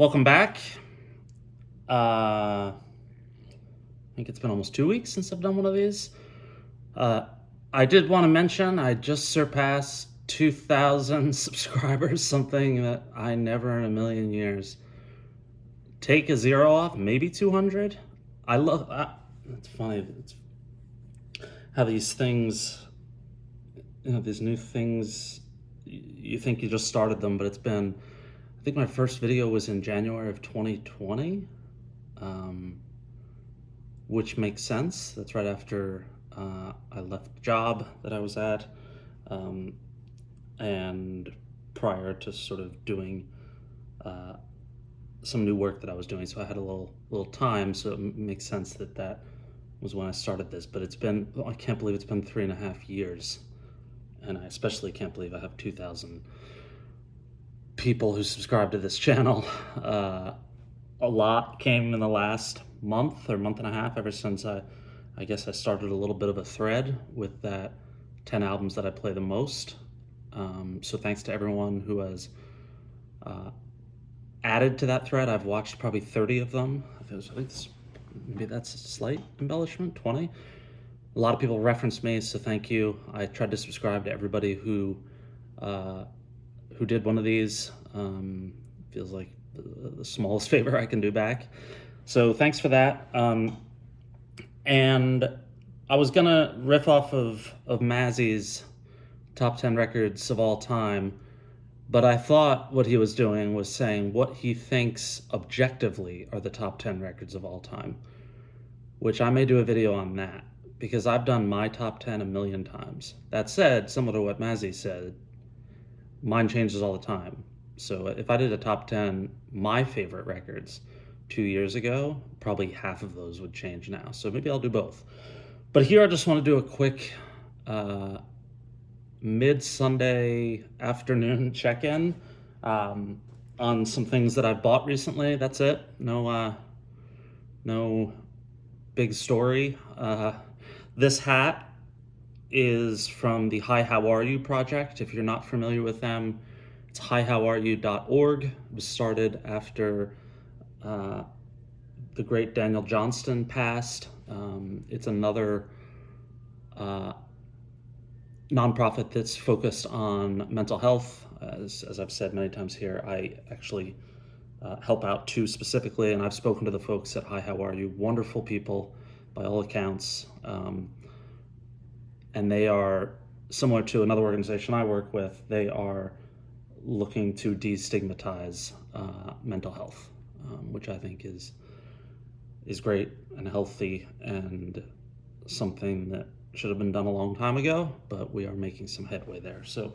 Welcome back. I think it's been almost 2 weeks since I've done one of these. I did want to mention I just surpassed 2,000 subscribers, something that I never in a million years. Take a zero off, maybe 200. I love that. It's funny. It's how these things, these new things, you think you just started them, but it's been, I think my first video was in January of 2020, which makes sense. That's right after I left the job that I was at, and prior to sort of doing some new work that I was doing. So I had a little time, so it makes sense that that was when I started this. But it's been, I can't believe it's been 3.5 years. And I especially can't believe I have 2,000 people who subscribe to this channel. A lot came in the last month or month and a half, ever since I guess I started a little bit of a thread with that 10 albums that I play the most. So thanks to everyone who has added to that thread. I've watched probably 30 of them. I think maybe that's a slight embellishment, 20. A lot of people referenced me, so thank you. I tried to subscribe to everybody who did one of these. Feels like the smallest favor I can do back. So thanks for that. And I was gonna riff off of Mazzy's top 10 records of all time, but I thought what he was doing was saying what he thinks objectively are the top 10 records of all time, which I may do a video on that, because I've done my top 10 a million times. That said, similar to what Mazzy said, mine changes all the time. So if I did a top 10, my favorite records 2 years ago, probably half of those would change now. So maybe I'll do both. But here I just want to do a quick mid-Sunday afternoon check-in on some things that I've bought recently. That's it. No big story. This hat is from the Hi How Are You project. If you're not familiar with them, it's hihowareyou.org. It was started after the great Daniel Johnston passed. It's another nonprofit that's focused on mental health. As I've said many times here, I actually help out too specifically, and I've spoken to the folks at Hi How Are You. Wonderful people by all accounts. And they are similar to another organization I work with. They are looking to destigmatize mental health, which I think is great and healthy and something that should have been done a long time ago, but we are making some headway there. So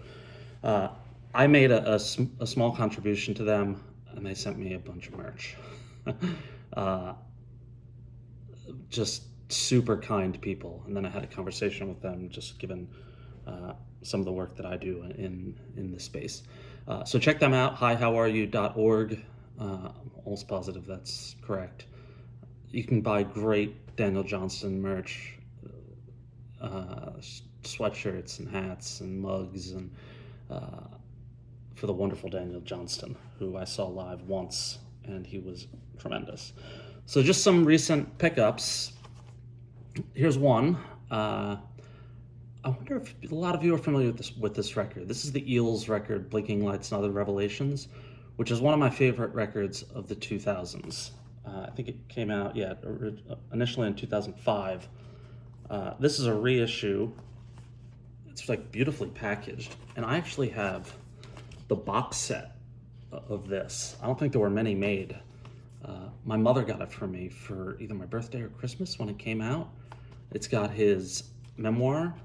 I made a small contribution to them, and they sent me a bunch of merch. Just super kind people. And then I had a conversation with them, just given some of the work that I do in this space. So check them out, hihowareyou.org. I'm almost positive that's correct. You can buy great Daniel Johnston merch, sweatshirts and hats and mugs, and for the wonderful Daniel Johnston, who I saw live once, and he was tremendous. So just some recent pickups. Here's one. I wonder if a lot of you are familiar with this record. This is the Eels record, Blinking Lights and Other Revelations, which is one of my favorite records of the 2000s. I think it came out, initially in 2005. This is a reissue. It's like beautifully packaged, and I actually have the box set of this. I don't think there were many made. My mother got it for me for either my birthday or Christmas when it came out. It's got his memoir,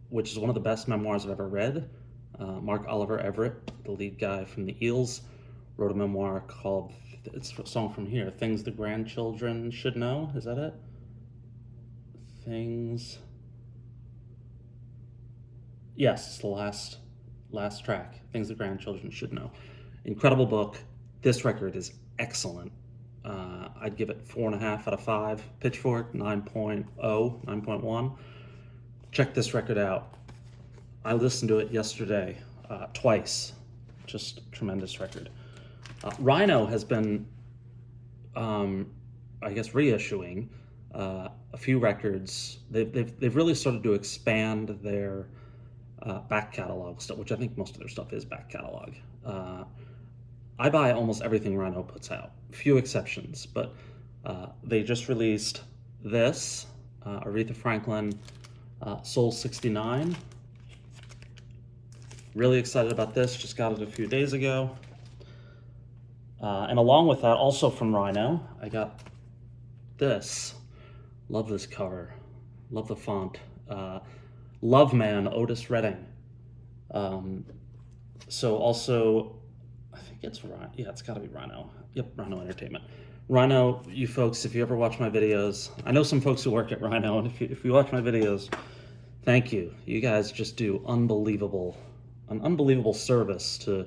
which is one of the best memoirs I've ever read. Mark Oliver Everett, the lead guy from the Eels, wrote a memoir called, it's a song from here, Things the Grandchildren Should Know. Is that it? Things. Yes, it's the last track, Things the Grandchildren Should Know. Incredible book. This record is excellent. I'd give it 4.5 out of 5. Pitchfork 9.0, 9.1. Check this record out. I listened to it yesterday twice. Just tremendous record. Rhino has been, I guess, reissuing a few records. They've really started to expand their back catalog stuff, which I think most of their stuff is back catalog. I buy almost everything Rhino puts out, few exceptions, but they just released this Aretha Franklin Soul 69. Really excited about this, just got it a few days ago. And along with that, also from Rhino, I got this. Love this cover. Love the font. Love Man, Otis Redding. So also, I think it's Rhino. Yeah, it's got to be Rhino. Yep, Rhino Entertainment. Rhino, you folks, if you ever watch my videos, I know some folks who work at Rhino, and if you watch my videos, thank you. You guys just do an unbelievable service to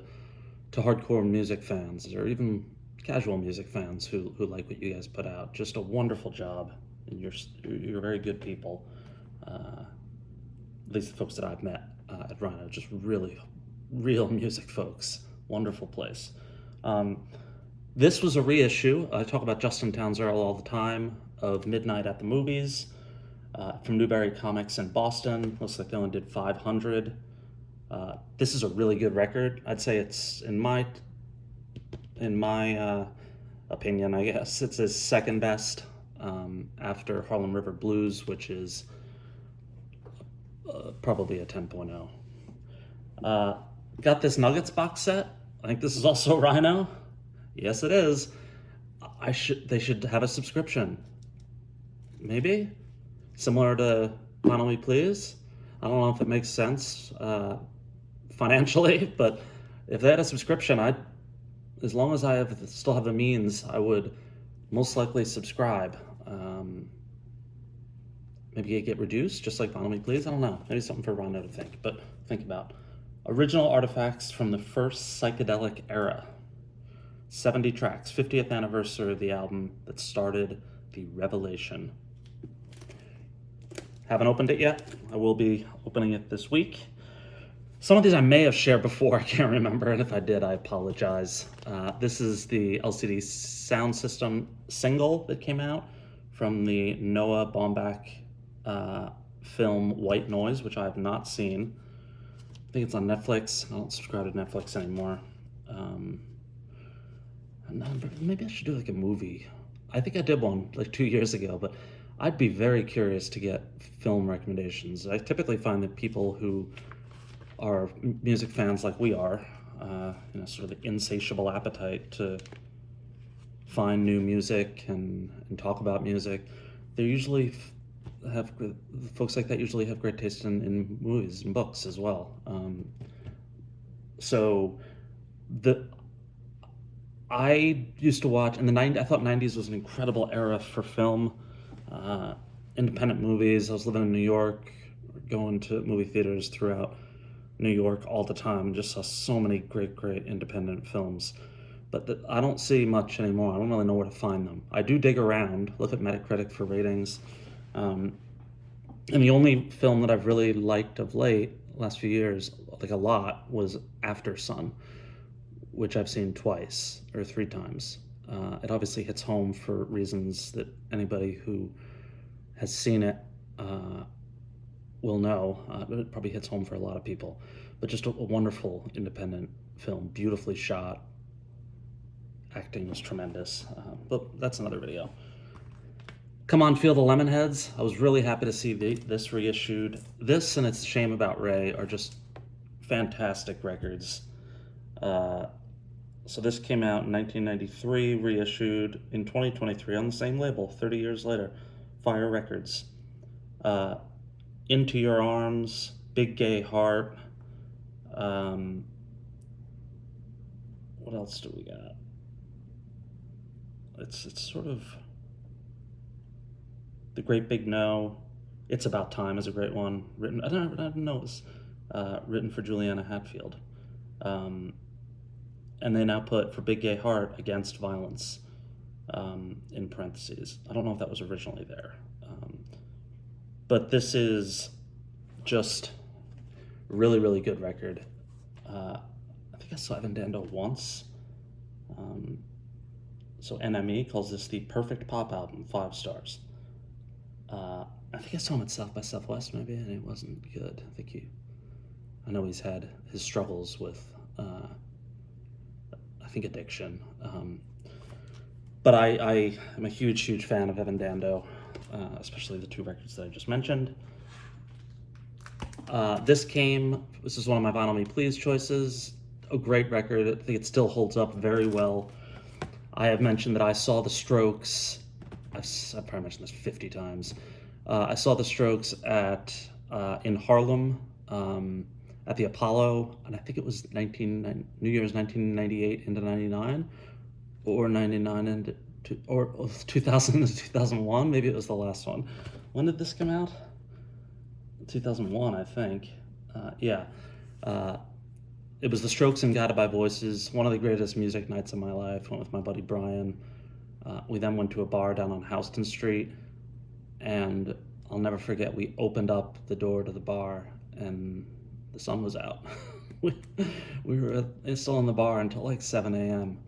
hardcore music fans or even casual music fans who like what you guys put out. Just a wonderful job, and you're very good people. At least the folks that I've met at Rhino, just really real music folks. Wonderful place. This was a reissue. I talk about Justin Townes Earl all the time, of Midnight at the Movies, from Newberry Comics in Boston. Looks like they only did 500. This is a really good record. I'd say it's, in my opinion, I guess, it's his second best after Harlem River Blues, which is probably a 10.0. Got this Nuggets box set. I think this is also Rhino. Yes, it is. They should have a subscription. Maybe? Similar to Final Me Please. I don't know if it makes sense financially, but if they had a subscription, as long as I still have the means, I would most likely subscribe. Maybe it get reduced, just like Final Me Please. I don't know. Maybe something for Rhino to think about. Original artifacts from the first psychedelic era. 70 tracks, 50th anniversary of the album that started the revelation. Haven't opened it yet. I will be opening it this week. Some of these I may have shared before, I can't remember, and if I did, I apologize. This is the LCD Sound System single that came out from the Noah Baumbach film White Noise, which I have not seen. I think it's on Netflix. I don't subscribe to Netflix anymore. Maybe I should do like a movie. I think I did one like 2 years ago, but I'd be very curious to get film recommendations. I typically find that people who are music fans like we are, sort of the insatiable appetite to find new music and talk about music, they usually folks like that usually have great taste in movies and books as well. I used to watch in the 90s. I thought 90s was an incredible era for film, independent movies. I was living in New York, going to movie theaters throughout New York all the time, and just saw so many great independent films. But I don't see much anymore. I don't really know where to find them. I do dig around, look at Metacritic for ratings. And the only film that I've really liked of late, last few years, like a lot, was After Sun, which I've seen twice or 3 times. It obviously hits home for reasons that anybody who has seen it will know. It probably hits home for a lot of people. But just a wonderful independent film, beautifully shot. Acting was tremendous. But that's another video. Come On, Feel the Lemonheads. I was really happy to see this reissued. This and It's a Shame About Ray are just fantastic records. So this came out in 1993, reissued in 2023 on the same label, 30 years later, Fire Records. Into Your Arms, Big Gay Heart. What else do we got? It's sort of The Great Big No. It's About Time is a great one. Written, I don't know, it was written for Juliana Hatfield. And they now put For Big Gay Heart, Against Violence in parentheses. I don't know if that was originally there. But this is just really good record. I think I saw Evan Dando once. So NME calls this the perfect pop album, 5 stars. I think I saw him at South by Southwest maybe, and it wasn't good. I know he's had his struggles with, I think, addiction. But I am a huge fan of Evan Dando, especially the 2 records that I just mentioned. This is one of my Vinyl Me Please choices. A great record. I think it still holds up very well. I have mentioned that I saw the Strokes. I've probably mentioned this 50 times. I saw the Strokes in Harlem at the Apollo, and I think it was New Year's 1998 into 99, or 99 into or 2000 to 2001. Maybe it was the last one. When did this come out? 2001, I think. It was the Strokes and Guided by Voices, one of the greatest music nights of my life. Went with my buddy Brian. We then went to a bar down on Houston Street, and I'll never forget, we opened up the door to the bar and the sun was out. we were still in the bar until like 7 a.m.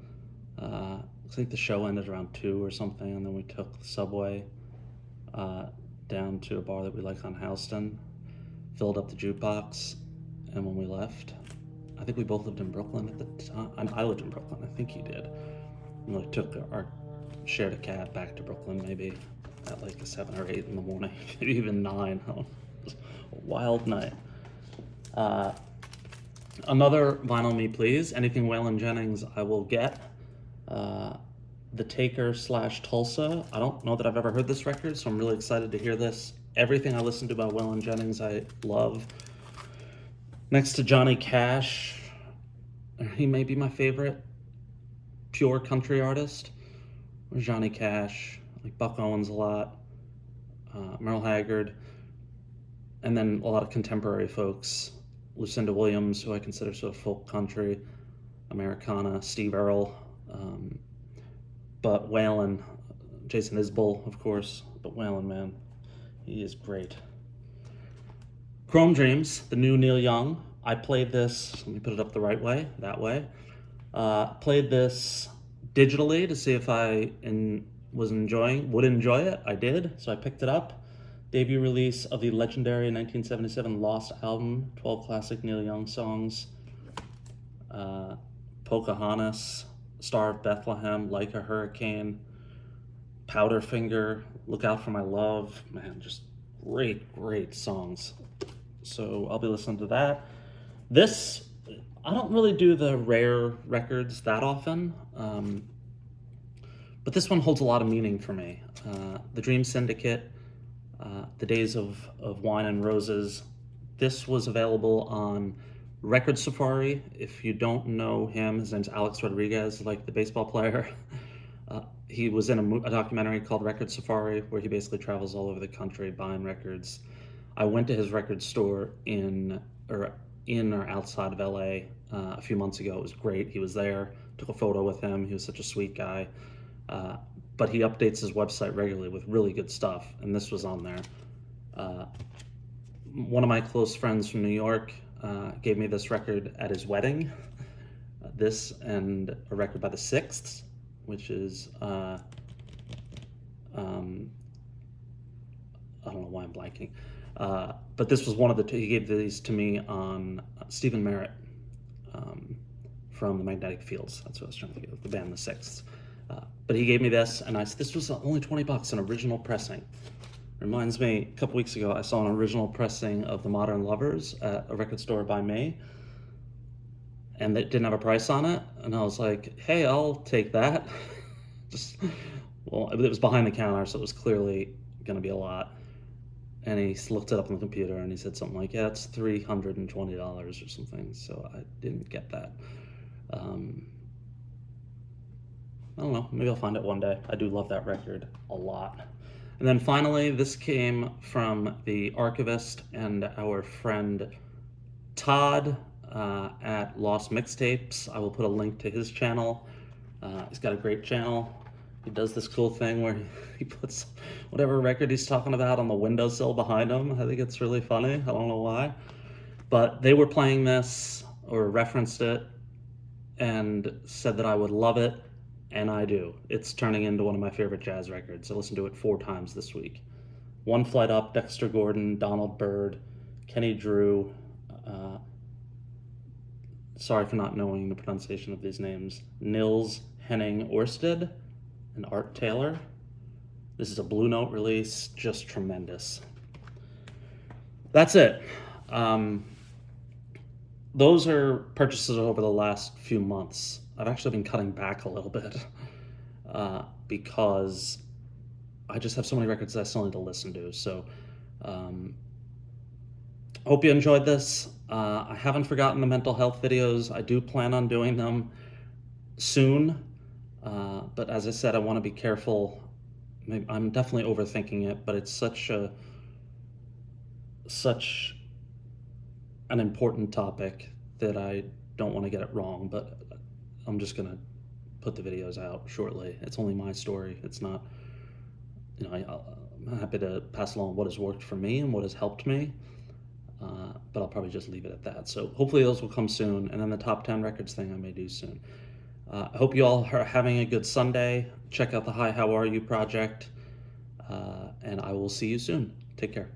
I think the show ended around 2 or something, and then we took the subway down to a bar that we like on Houston, filled up the jukebox, and when we left, I think we both lived in Brooklyn at the time. I lived in Brooklyn, I think he did. And we shared a cab back to Brooklyn maybe at like 7 or 8 in the morning, maybe even 9. It was a wild night. Another Vinyl Me Please, anything Waylon Jennings I will get. The Taker / Tulsa. I don't know that I've ever heard this record, so I'm really excited to hear this. Everything I listen to by Waylon Jennings I love. Next to Johnny Cash, he may be my favorite pure country artist. Or Johnny Cash, like Buck Owens a lot, Merle Haggard, and then a lot of contemporary folks. Lucinda Williams, who I consider sort of folk country, Americana, Steve Earle, but Waylon, Jason Isbell, of course, but Waylon, man, he is great. Chrome Dreams, the new Neil Young. I played this, let me put it up the right way, that way. Played this digitally to see if I would enjoy it. I did, so I picked it up. Debut release of the legendary 1977 Lost album, 12 classic Neil Young songs. Pocahontas, Star of Bethlehem, Like a Hurricane, Powderfinger, Look Out for My Love. Man, just great songs. So I'll be listening to that. This, I don't really do the rare records that often, but this one holds a lot of meaning for me. The Dream Syndicate, The Days of Wine and Roses. This was available on Record Safari. If you don't know him, his name's Alex Rodriguez, like the baseball player. He was in a documentary called Record Safari, where he basically travels all over the country buying records. I went to his record store in or outside of LA a few months ago. It was great. He was there, took a photo with him. He was such a sweet guy. But he updates his website regularly with really good stuff, and this was on there. One of my close friends from New York gave me this record at his wedding. This and a record by the Sixths, which is I don't know why I'm blanking. But this was one of the two. He gave these to me on Stephen Merritt from the Magnetic Fields. That's what I was trying to think of, the band The Sixths. But he gave me this, and this was only $20, an original pressing. Reminds me, a couple weeks ago, I saw an original pressing of The Modern Lovers at a record store by me, and it didn't have a price on it, and I was like, hey, I'll take that. It was behind the counter, so it was clearly going to be a lot. And he looked it up on the computer, and he said something like, yeah, it's $320 or something, so I didn't get that. I don't know, maybe I'll find it one day. I do love that record a lot. And then finally, this came from the archivist and our friend Todd at Lost Mixtapes. I will put a link to his channel. He's got a great channel. He does this cool thing where he puts whatever record he's talking about on the windowsill behind him. I think it's really funny. I don't know why. But they were playing this, or referenced it, and said that I would love it, and I do. It's turning into one of my favorite jazz records. I listened to it 4 times this week. One Flight Up, Dexter Gordon, Donald Byrd, Kenny Drew. Sorry for not knowing the pronunciation of these names. Nils Henning Orsted and Art Taylor. This is a Blue Note release, just tremendous. That's it. Those are purchases over the last few months. I've actually been cutting back a little bit because I just have so many records that I still need to listen to. So hope you enjoyed this. I haven't forgotten the mental health videos. I do plan on doing them soon. But as I said, I want to be careful. I'm definitely overthinking it, but it's such an important topic that I don't want to get it wrong, but I'm just going to put the videos out shortly. It's only my story. It's not, I'm happy to pass along what has worked for me and what has helped me, but I'll probably just leave it at that. So hopefully those will come soon, and then the top 10 records thing I may do soon. I hope you all are having a good Sunday. Check out the Hi How Are You project, and I will see you soon. Take care.